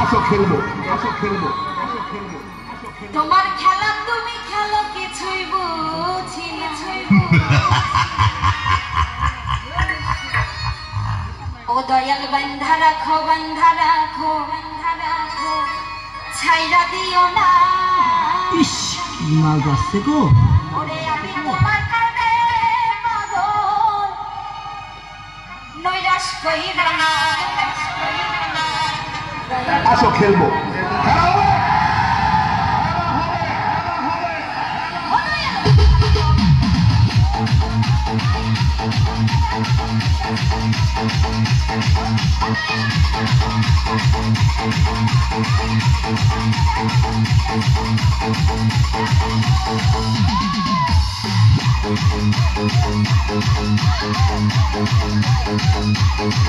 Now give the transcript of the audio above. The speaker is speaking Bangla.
আসো খেলবো তোমার খেলা তুমি খেলো কিছুই বুঝি না ও দয়াল বান্ধা রাখো ছাইরা দিও না ইস কি মাল যাচ্ছে গো ওরে আমি তোমার কাছে পাগল নৈরাশ কইরা না আসো খেলবো